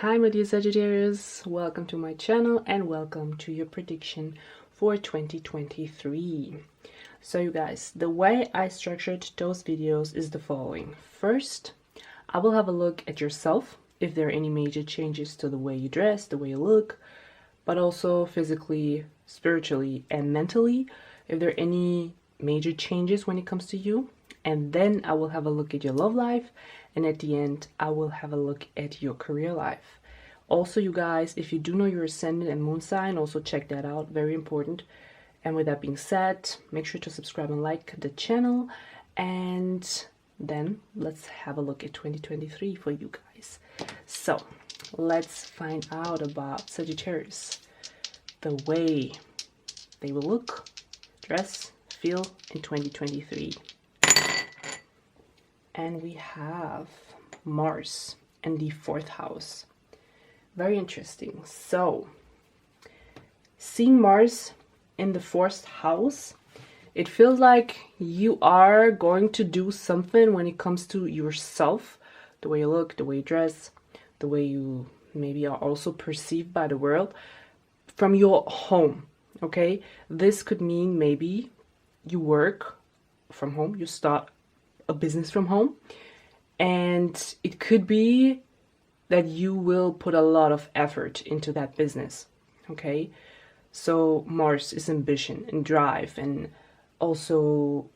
Hi my dear Sagittarius, welcome to my channel and welcome to your prediction for 2023. So you guys, the way I structured those videos is the following. First, I will have a look at yourself, if there are any major changes to the way you dress, the way you look, but also physically, spiritually, and mentally, if there are any major changes when it comes to you. And then I will have a look at your love life, and at the end I will have a look at your career life. Also, you guys, if you do know your ascendant and moon sign, also check that out, very important. And with that being said, make sure to subscribe and like the channel, and then let's have a look at 2023 for you guys. So let's find out about Sagittarius, the way they will look, dress, feel in 2023. And we have Mars in the 4th house. Very interesting. So seeing Mars in the 4th house, it feels like you are going to do something when it comes to yourself, the way you look, the way you dress, the way you maybe are also perceived by the world, from your home. Okay, this could mean maybe you work from home, you start a business from home, and it could be that you will put a lot of effort into that business. Okay, so Mars is ambition and drive, and also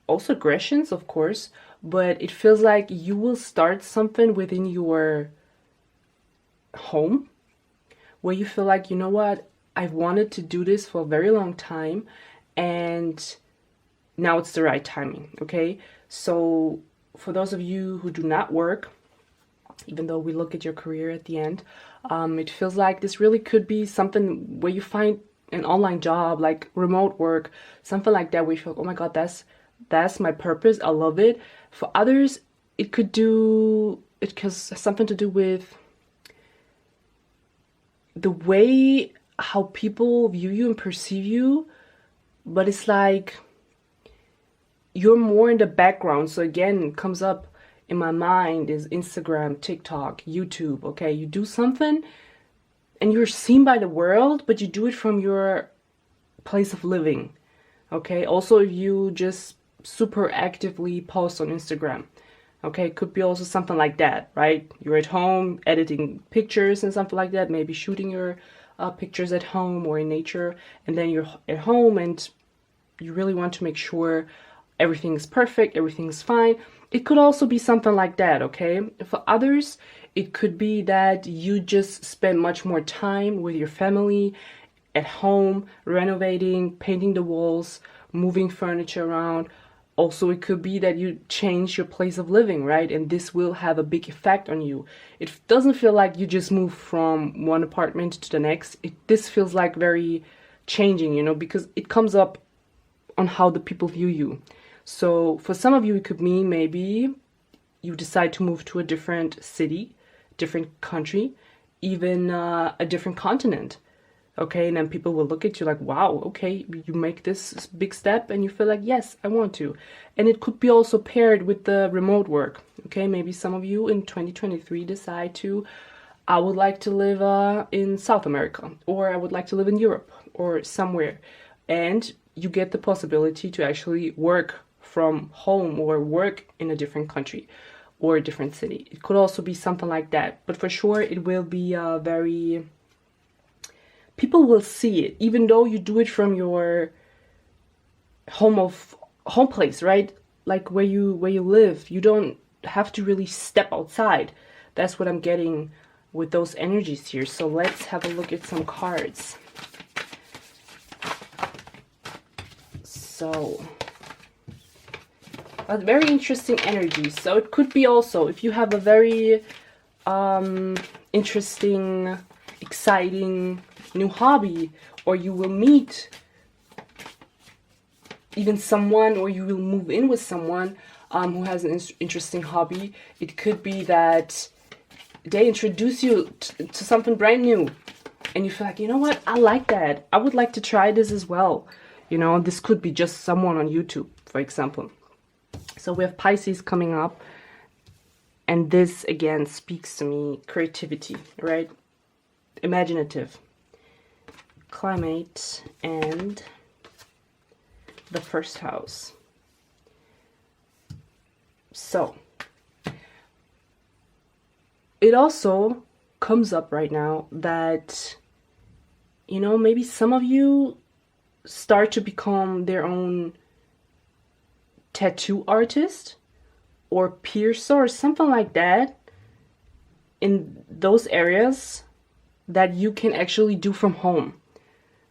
aggressions, of course, but it feels like you will start something within your home where you feel like, you know what, I've wanted to do this for a very long time, and now it's the right timing. Okay, so for those of you who do not work, even though we look at your career at the end, it feels like this really could be something where you find an online job, like remote work, something like that, where you feel, oh my god, that's my purpose, I love it. For others, it could has something to do with the way how people view you and perceive you, but it's like you're more in the background. So again, it comes up in my mind is Instagram, TikTok, YouTube. Okay, you do something and you're seen by the world, but you do it from your place of living. Okay, also if you just super actively post on Instagram, okay, it could be also something like that, right? You're at home editing pictures and something like that, maybe shooting your pictures at home or in nature, and then you're at home and you really want to make sure everything's perfect, everything's fine. It could also be something like that, okay? For others, it could be that you just spend much more time with your family at home, renovating, painting the walls, moving furniture around. Also, it could be that you change your place of living, right? And this will have a big effect on you. It doesn't feel like you just move from one apartment to the next. This feels like very changing, you know, because it comes up on how the people view you. So for some of you, it could mean maybe you decide to move to a different city, different country, even a different continent. Okay, and then people will look at you like, wow, okay, you make this big step and you feel like, yes, I want to. And it could be also paired with the remote work. Okay, maybe some of you in 2023 decide to, I would like to live in South America, or I would like to live in Europe or somewhere. And you get the possibility to actually work from home or work in a different country or a different city. It could also be something like that, but for sure it will be very, people will see it, even though you do it from your home place, right? Like where you live. You don't have to really step outside. That's what I'm getting with those energies here. So let's have a look at some cards. So a very interesting energy. So it could be also if you have a very interesting, exciting new hobby, or you will meet even someone, or you will move in with someone who has an interesting hobby. It could be that they introduce you to something brand new and you feel like, you know what, I like that, I would like to try this as well. You know, this could be just someone on YouTube, for example. So we have Pisces coming up. And this again speaks to me, creativity, right? Imaginative. Climate and the first house. So it also comes up right now that, you know, maybe some of you start to become their own tattoo artist or piercer or something like that in those areas that you can actually do from home.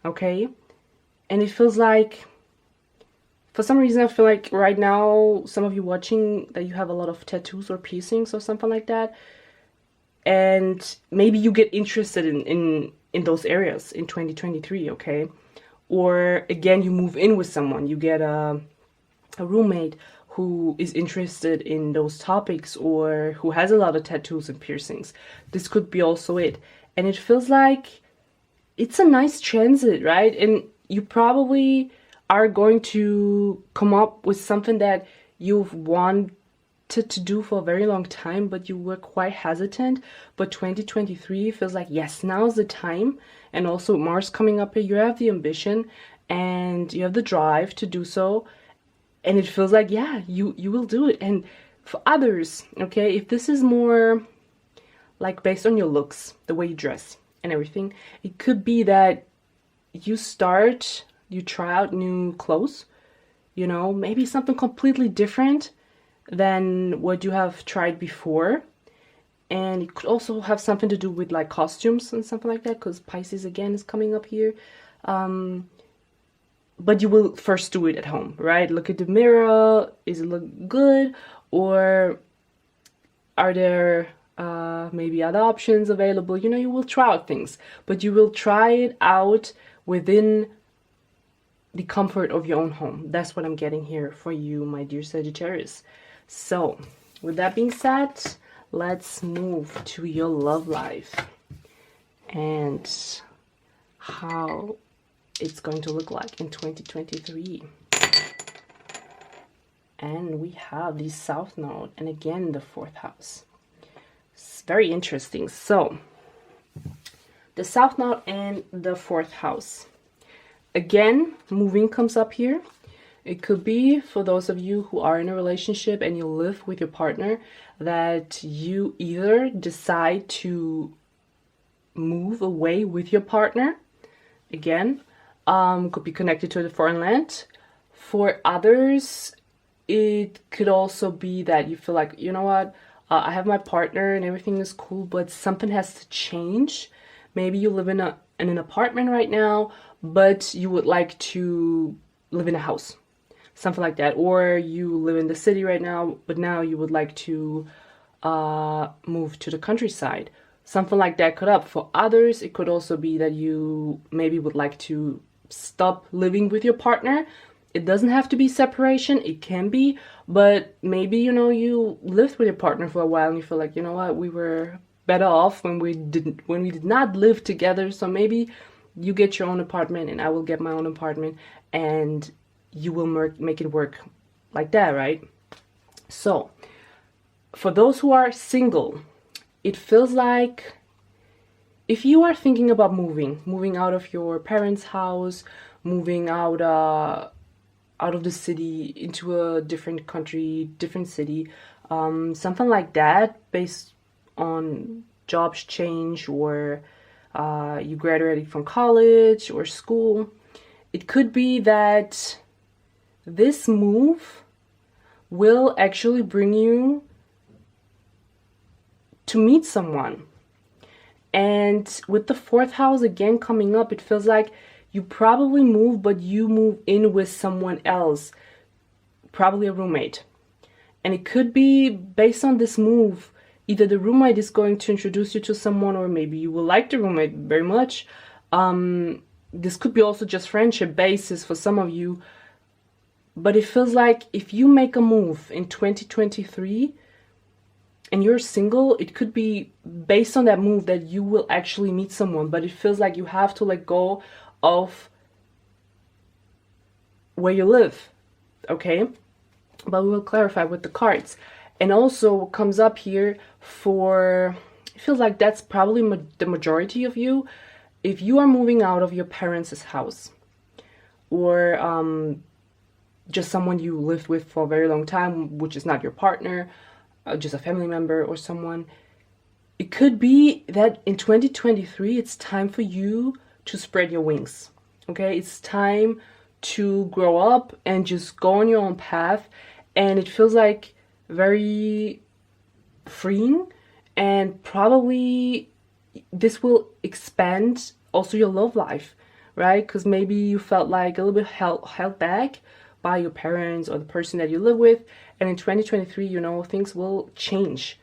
Okay? And it feels like, for some reason, I feel like right now, some of you watching, that you have a lot of tattoos or piercings or something like that. And maybe you get interested in those areas in 2023, okay? Or again, you move in with someone, you get a roommate who is interested in those topics or who has a lot of tattoos and piercings. This could be also it. And it feels like it's a nice transit, right? And you probably are going to come up with something that you've wanted to do for a very long time, but you were quite hesitant. But 2023 feels like, yes, now's the time. And also Mars coming up here, you have the ambition and you have the drive to do so. And it feels like, yeah, you will do it. And for others, okay, if this is more like based on your looks, the way you dress and everything, it could be that you try out new clothes, you know, maybe something completely different than what you have tried before. And it could also have something to do with like costumes and something like that, because Pisces again is coming up here. But you will first do it at home, right? Look at the mirror. Is it look good? Or are there maybe other options available? You know, you will try out things, but you will try it out within the comfort of your own home. That's what I'm getting here for you, my dear Sagittarius. So, with that being said, let's move to your love life and how it's going to look like in 2023. And we have the South Node, and again the 4th house. It's very interesting. So the South Node and the 4th house. Again, moving comes up here. It could be for those of you who are in a relationship and you live with your partner, that you either decide to move away with your partner. Again, could be connected to the foreign land. For others, it could also be that you feel like, you know what, I have my partner and everything is cool, but something has to change. Maybe you live in an apartment right now, but you would like to live in a house, something like that. Or you live in the city right now, but now you would like to move to the countryside. Something like that could up. For others, it could also be that you maybe would like to stop living with your partner. It doesn't have to be separation, it can be, but maybe, you know, you lived with your partner for a while and you feel like, you know what, we were better off when we did not live together. So maybe you get your own apartment and I will get my own apartment, and you will make it work like that, right? So for those who are single, it feels like if you are thinking about moving out of your parents' house, moving out of the city into a different country, different city, something like that, based on jobs change, or you graduated from college or school, it could be that this move will actually bring you to meet someone. And with the 4th house again coming up, it feels like you probably move, but you move in with someone else, probably a roommate. And it could be based on this move, either the roommate is going to introduce you to someone, or maybe you will like the roommate very much. This could be also just friendship basis for some of you. But it feels like if you make a move in 2023 and you're single, it could be based on that move that you will actually meet someone. But it feels like you have to let go of where you live, okay? But we will clarify with the cards. And also what comes up here for, it feels like that's probably the majority of you. If you are moving out of your parents' house, or just someone you lived with for a very long time, which is not your partner, just a family member or someone, it could be that in 2023 it's time for you to spread your wings. Okay, it's time to grow up and just go on your own path, and it feels like very freeing, and probably this will expand also your love life, right? Because maybe you felt like a little bit held back by your parents or the person that you live with, and in 2023, you know, things will change,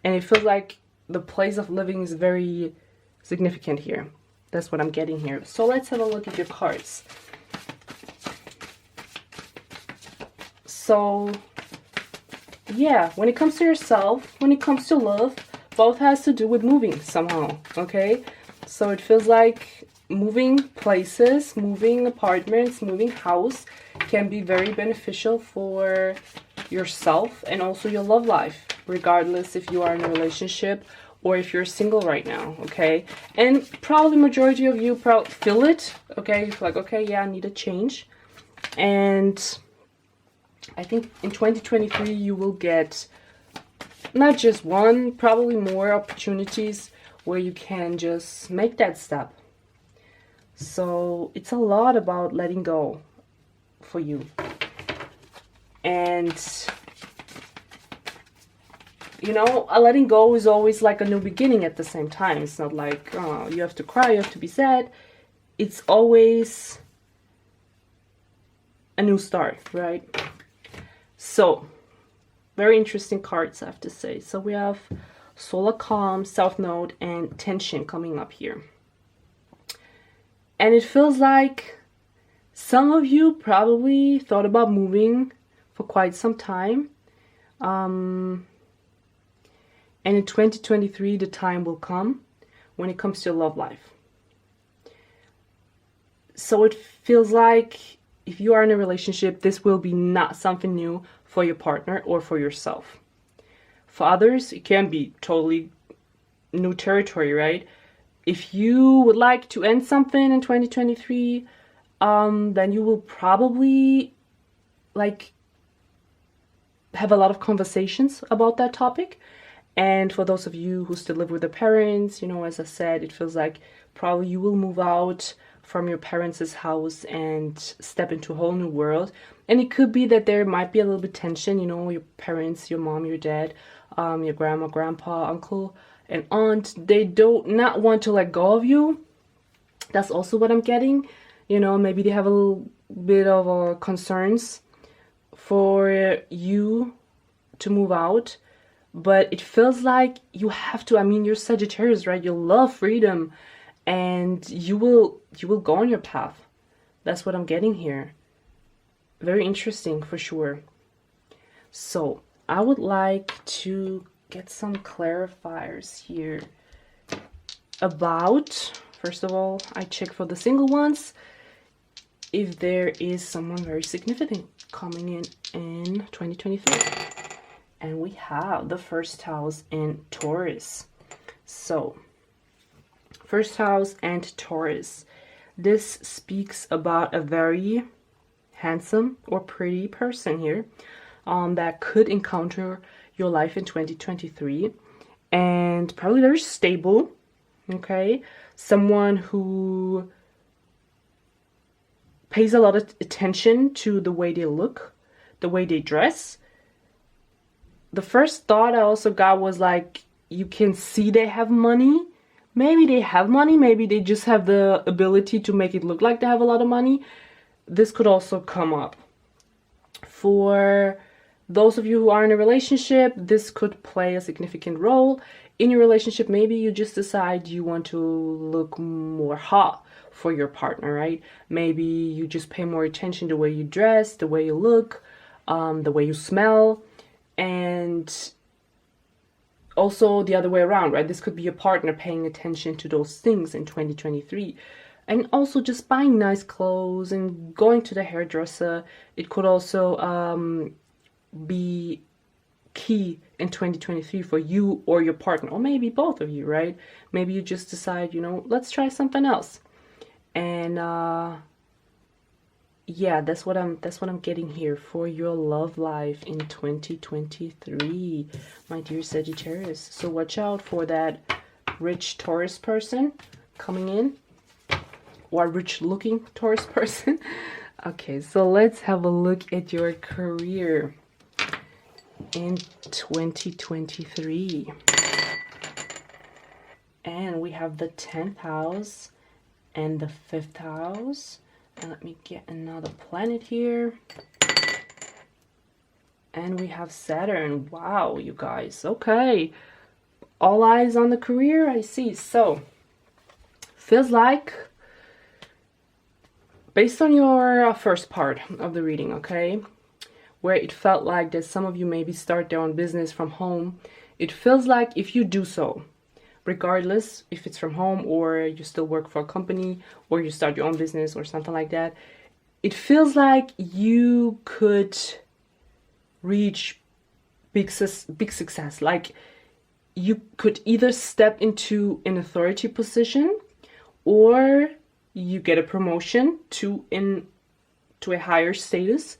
and it feels like the place of living is very significant here. That's what I'm getting here. So let's have a look at your cards. So yeah, when it comes to yourself, when it comes to love, both has to do with moving somehow, okay? So it feels like moving places, moving apartments, moving house can be very beneficial for yourself and also your love life, regardless if you are in a relationship or if you're single right now, okay? And probably majority of you probably feel it, okay? You're like, okay, yeah, I need a change. And I think in 2023 you will get not just one, probably more opportunities where you can just make that step. So it's a lot about letting go for you. And you know, a letting go is always like a new beginning at the same time. It's not like, oh, you have to cry, you have to be sad. It's always a new start, right? So, very interesting cards, I have to say. So we have Solar Calm, South Node, and Tension coming up here. And it feels like some of you probably thought about moving for quite some time. And in 2023, the time will come when it comes to your love life. So it feels like if you are in a relationship, this will be not something new for your partner or for yourself. For others, it can be totally new territory, right? If you would like to end something in 2023, then you will probably like have a lot of conversations about that topic. And for those of you who still live with their parents, you know, as I said, it feels like probably you will move out from your parents' house and step into a whole new world. And it could be that there might be a little bit tension, you know, your parents, your mom, your dad, your grandma, grandpa, uncle, and aunt, they do not want to let go of you. That's also what I'm getting. You know, maybe they have a little bit of concerns for you to move out. But it feels like you have to. I mean, you're Sagittarius, right? You love freedom, and you will go on your path. That's what I'm getting here. Very interesting for sure. So I would like to get some clarifiers here about, first of all, I check for the single ones if there is someone very significant coming in 2023. And we have the first house in Taurus. So, first house and Taurus. This speaks about a very handsome or pretty person here that could encounter your life in 2023. And probably very stable, okay? Someone who pays a lot of attention to the way they look, the way they dress. The first thought I also got was like, you can see they have money. Maybe they have money. Maybe they just have the ability to make it look like they have a lot of money. This could also come up. For those of you who are in a relationship, this could play a significant role. In your relationship, maybe you just decide you want to look more hot for your partner, right? Maybe you just pay more attention to the way you dress, the way you look, the way you smell. And also the other way around, right? This could be a partner paying attention to those things in 2023. And also just buying nice clothes and going to the hairdresser. It could also be key in 2023 for you or your partner, or maybe both of you, right? Maybe you just decide, let's try something else. And yeah, that's what I'm getting here for your love life in 2023, my dear Sagittarius. So watch out for that rich Taurus person coming in, or rich looking Taurus person. Okay, so let's have a look at your career in 2023. And we have the 10th house and the 5th house. And let me get another planet here. And we have Saturn. Wow, you guys. Okay. All eyes on the career, I see. So, feels like, based on your first part of the reading, okay, where it felt like that some of you maybe start their own business from home, it feels like if you do so, regardless if it's from home or you still work for a company or you start your own business or something like that, it feels like you could reach big success. Like you could either step into an authority position, or you get a promotion to a higher status.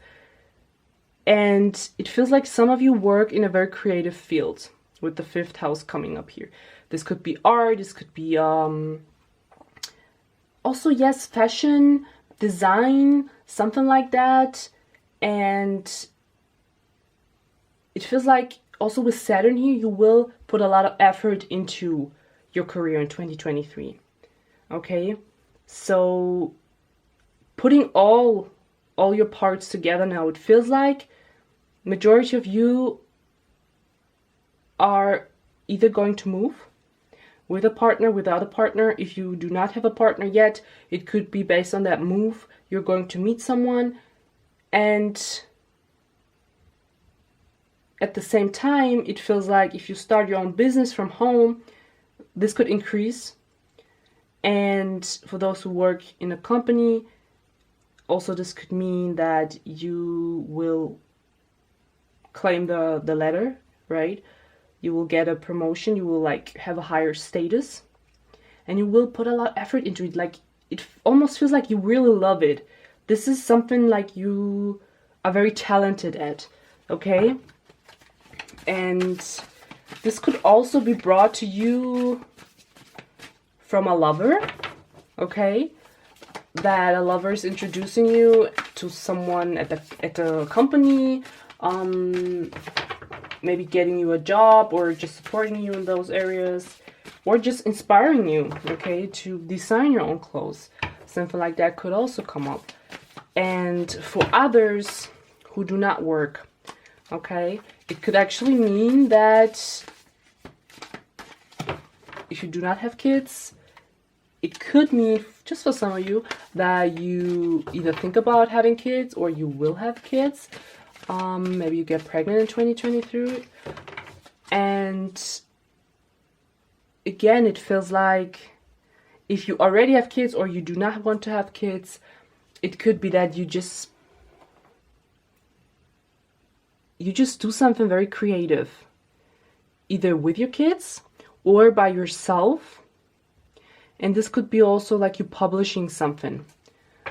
And it feels like some of you work in a very creative field, with the 5th house coming up here. This could be art, this could be also, yes, fashion, design, something like that. And it feels like also with Saturn here, you will put a lot of effort into your career in 2023. Okay, so putting all your parts together now, it feels like majority of you are either going to move with a partner, without a partner. If you do not have a partner yet, it could be based on that move. You're going to meet someone, and at the same time, it feels like if you start your own business from home, this could increase. And for those who work in a company, also this could mean that you will claim the ladder, right? You will get a promotion, you will like have a higher status, and you will put a lot of effort into it. Like it almost feels like you really love it. This is something like you are very talented at, okay? And this could also be brought to you from a lover, okay? That a lover is introducing you to someone at the company, maybe getting you a job, or just supporting you in those areas, or just inspiring you, okay, to design your own clothes. Something like that could also come up. And for others who do not work, okay, it could actually mean that if you do not have kids, it could mean, just for some of you, that you either think about having kids or you will have kids. Maybe you get pregnant in 2023. And again, it feels like if you already have kids or you do not want to have kids, it could be that you just do something very creative, either with your kids or by yourself. And this could be also like you publishing something,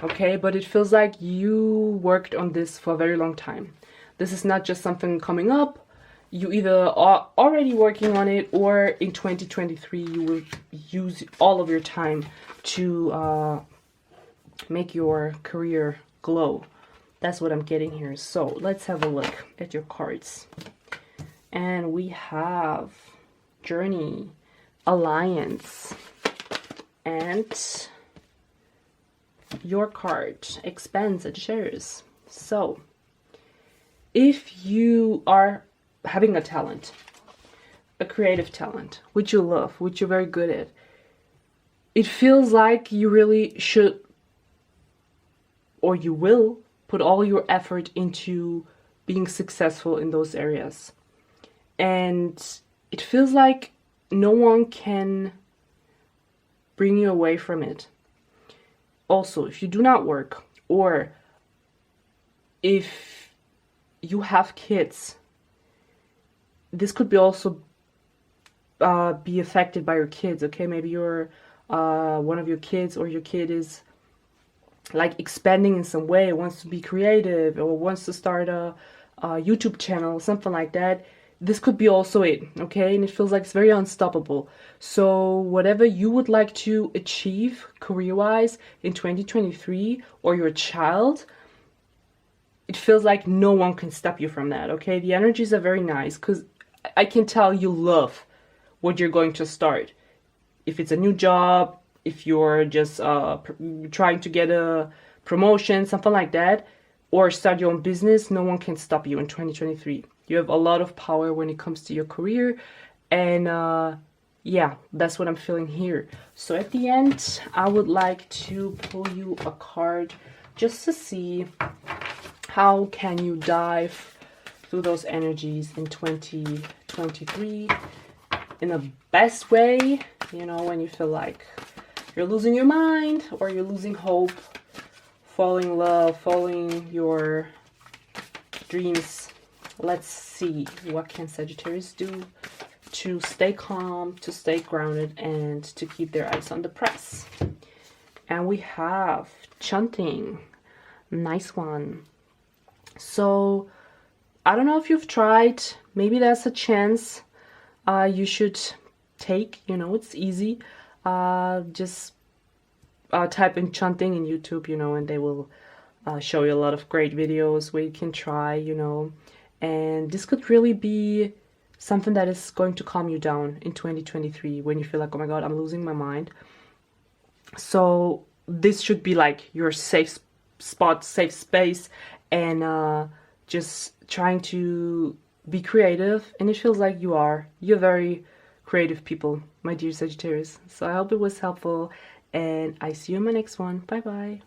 okay? But it feels like you worked on this for a very long time. This is not just something coming up. You either are already working on it, or in 2023 you will use all of your time to make your career glow. That's what I'm getting here. So let's have a look at your cards. And we have Journey, Alliance, and your card, Expand, Sagittarius. So if you are having a talent, a creative talent, which you love, which you're very good at, it feels like you really should, or you will, put all your effort into being successful in those areas. And it feels like no one can bring you away from it. Also, if you do not work, or if you have kids, this could be also be affected by your kids. Okay, maybe you're one of your kids, or your kid is like expanding in some way, wants to be creative, or wants to start a YouTube channel, something like that. This could be also it, okay? And it feels like it's very unstoppable. So whatever you would like to achieve career-wise in 2023, or your child, it feels like no one can stop you from that, okay? The energies are very nice, because I can tell you love what you're going to start. If it's a new job, if you're just trying to get a promotion, something like that, or start your own business, no one can stop you in 2023. You have a lot of power when it comes to your career, and yeah, that's what I'm feeling here. So at the end, I would like to pull you a card just to see how can you dive through those energies in 2023 in the best way, you know, when you feel like you're losing your mind, or you're losing hope, falling in love, following your dreams. Let's see, what can Sagittarius do to stay calm, to stay grounded, and to keep their eyes on the prize? And we have chanting. Nice one. So I don't know if you've tried, maybe that's a chance you should take, you know, it's easy. Just type in chanting in YouTube, you know, and they will show you a lot of great videos where you can try, you know. And this could really be something that is going to calm you down in 2023 when you feel like, oh my God, I'm losing my mind. So this should be like your safe spot, safe space, and just trying to be creative. And it feels like you're very creative people, my dear Sagittarius. So I hope it was helpful, and I see you in my next one. Bye bye.